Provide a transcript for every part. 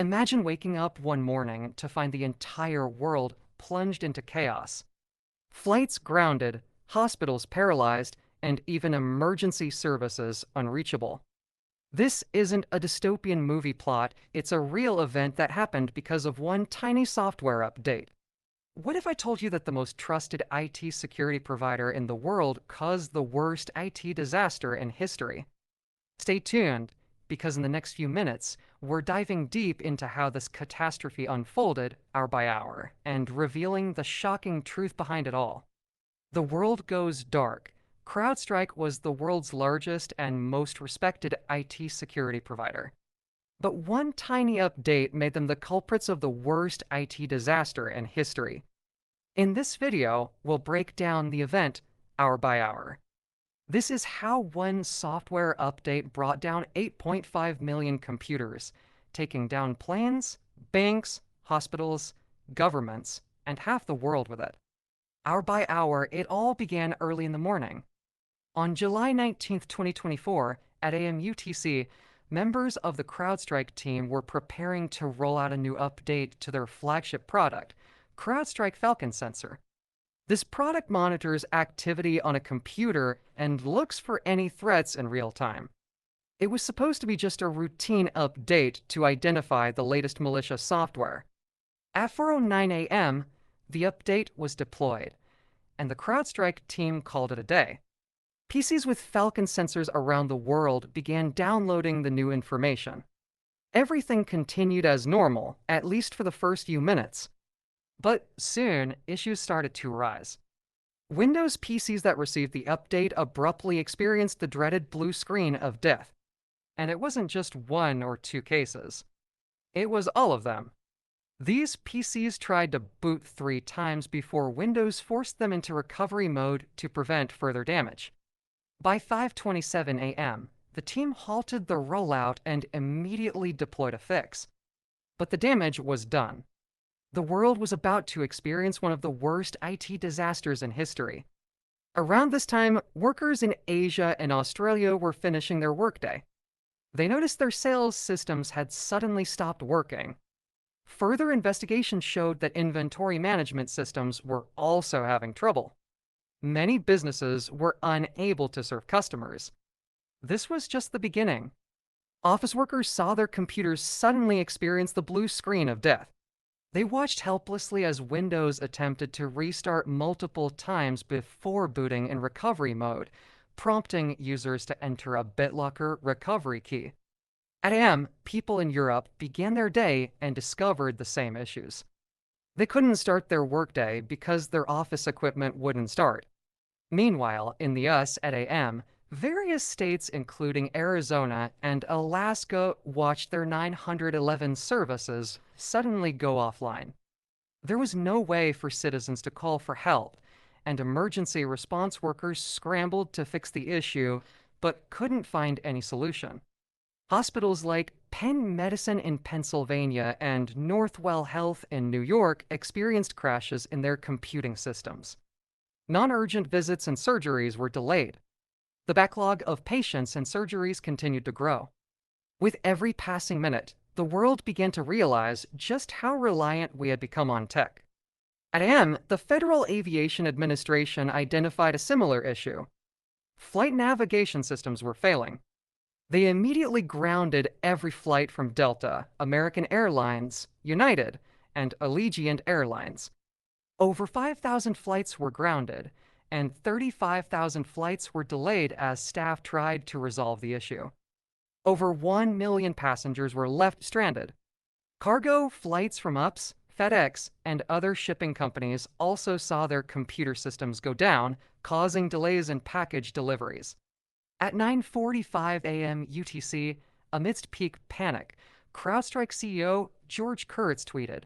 Imagine waking up one morning to find the entire world plunged into chaos. Flights grounded, hospitals paralyzed, and even emergency services unreachable. This isn't a dystopian movie plot, it's a real event that happened because of one tiny software update. What if I told you that the most trusted IT security provider in the world caused the worst IT disaster in history? Stay tuned, because in the next few minutes, we're diving deep into how this catastrophe unfolded hour by hour and revealing the shocking truth behind it all. The world goes dark. CrowdStrike was the world's largest and most respected IT security provider. But one tiny update made them the culprits of the worst IT disaster in history. In this video, we'll break down the event hour by hour. This is how one software update brought down 8.5 million computers, taking down planes, banks, hospitals, governments, and half the world with it. Hour by hour, it all began early in the morning. On July 19th, 2024, at AM UTC, members of the CrowdStrike team were preparing to roll out a new update to their flagship product, CrowdStrike Falcon Sensor. This product monitors activity on a computer and looks for any threats in real time. It was supposed to be just a routine update to identify the latest malicious software. At 4:09 a.m., the update was deployed, and the CrowdStrike team called it a day. PCs with Falcon sensors around the world began downloading the new information. Everything continued as normal, at least for the first few minutes. But soon, issues started to arise. Windows PCs that received the update abruptly experienced the dreaded blue screen of death. And it wasn't just one or two cases. It was all of them. These PCs tried to boot 3 times before Windows forced them into recovery mode to prevent further damage. By 5:27 a.m., the team halted the rollout and immediately deployed a fix. But the damage was done. The world was about to experience one of the worst IT disasters in history. Around this time, workers in Asia and Australia were finishing their workday. They noticed their sales systems had suddenly stopped working. Further investigation showed that inventory management systems were also having trouble. Many businesses were unable to serve customers. This was just the beginning. Office workers saw their computers suddenly experience the blue screen of death. They watched helplessly as Windows attempted to restart multiple times before booting in recovery mode, prompting users to enter a BitLocker recovery key. At AM, people in Europe began their day and discovered the same issues. They couldn't start their workday because their office equipment wouldn't start. Meanwhile, in the US at AM, various states including Arizona and Alaska watched their 911 services suddenly go offline. There was no way for citizens to call for help, and emergency response workers scrambled to fix the issue but couldn't find any solution. Hospitals like Penn Medicine in Pennsylvania and Northwell Health in New York experienced crashes in their computing systems. Non-urgent visits and surgeries were delayed. The backlog of patients and surgeries continued to grow. With every passing minute, the world began to realize just how reliant we had become on tech. At AM, the Federal Aviation Administration identified a similar issue. Flight navigation systems were failing. They immediately grounded every flight from Delta, American Airlines, United, and Allegiant Airlines. Over 5,000 flights were grounded, and 35,000 flights were delayed as staff tried to resolve the issue. Over 1 million passengers were left stranded. Cargo flights from UPS, FedEx, and other shipping companies also saw their computer systems go down, causing delays in package deliveries. At 9:45 a.m. UTC, amidst peak panic, CrowdStrike CEO George Kurtz tweeted,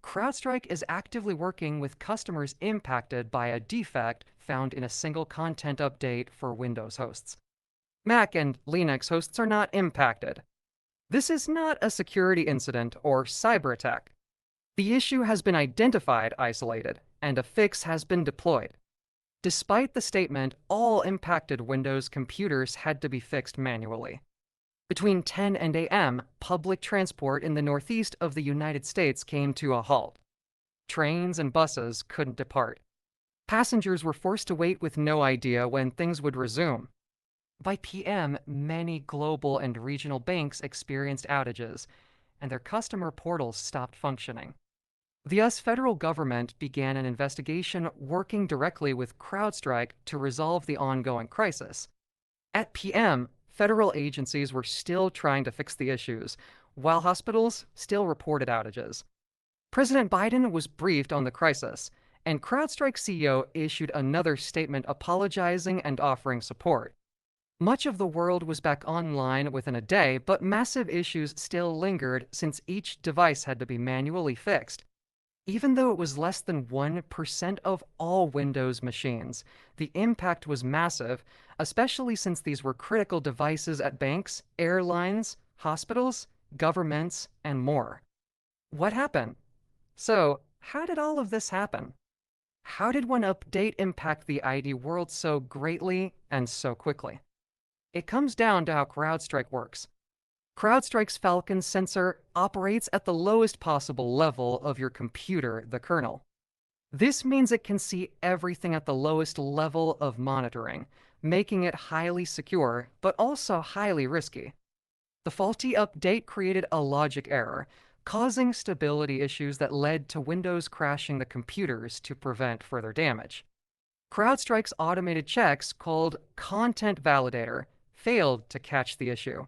"CrowdStrike is actively working with customers impacted by a defect found in a single content update for Windows hosts. Mac and Linux hosts are not impacted. This is not a security incident or cyber attack. The issue has been identified, isolated, and a fix has been deployed." Despite the statement, all impacted Windows computers had to be fixed manually. Between 10 and a.m., public transport in the northeast of the United States came to a halt. Trains and buses couldn't depart. Passengers were forced to wait with no idea when things would resume. By PM, many global and regional banks experienced outages, and their customer portals stopped functioning. The US federal government began an investigation working directly with CrowdStrike to resolve the ongoing crisis. At PM, federal agencies were still trying to fix the issues, while hospitals still reported outages. President Biden was briefed on the crisis, and CrowdStrike CEO issued another statement apologizing and offering support. Much of the world was back online within a day, but massive issues still lingered since each device had to be manually fixed. Even though it was less than 1% of all Windows machines, the impact was massive, especially since these were critical devices at banks, airlines, hospitals, governments, and more. What happened? So, how did all of this happen? How did one update impact the ID world so greatly and so quickly? It comes down to how CrowdStrike works. CrowdStrike's Falcon sensor operates at the lowest possible level of your computer, the kernel. This means it can see everything at the lowest level of monitoring, making it highly secure, but also highly risky. The faulty update created a logic error, causing stability issues that led to Windows crashing the computers to prevent further damage. CrowdStrike's automated checks, called Content Validator, failed to catch the issue.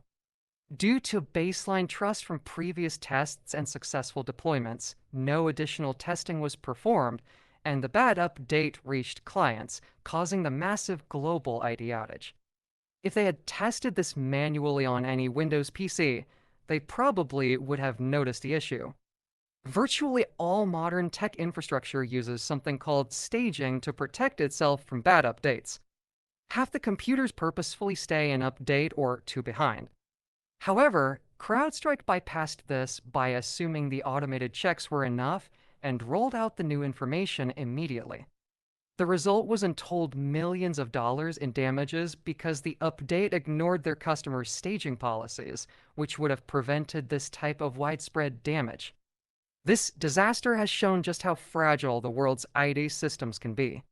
Due to baseline trust from previous tests and successful deployments, no additional testing was performed, and the bad update reached clients, causing the massive global ID outage. If they had tested this manually on any Windows PC, they probably would have noticed the issue. Virtually all modern tech infrastructure uses something called staging to protect itself from bad updates. Half the computers purposefully stay an update or two behind. However, CrowdStrike bypassed this by assuming the automated checks were enough and rolled out the new information immediately. The result was untold millions of dollars in damages because the update ignored their customers' staging policies, which would have prevented this type of widespread damage. This disaster has shown just how fragile the world's ID systems can be.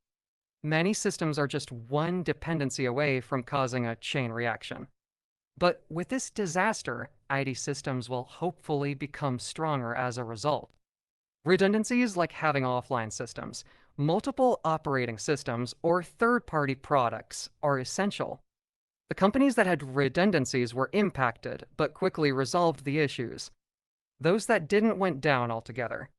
Many systems are just one dependency away from causing a chain reaction. But with this disaster, ID systems will hopefully become stronger as a result. Redundancies like having offline systems, multiple operating systems, or third-party products are essential. The companies that had redundancies were impacted, but quickly resolved the issues. Those that didn't went down altogether.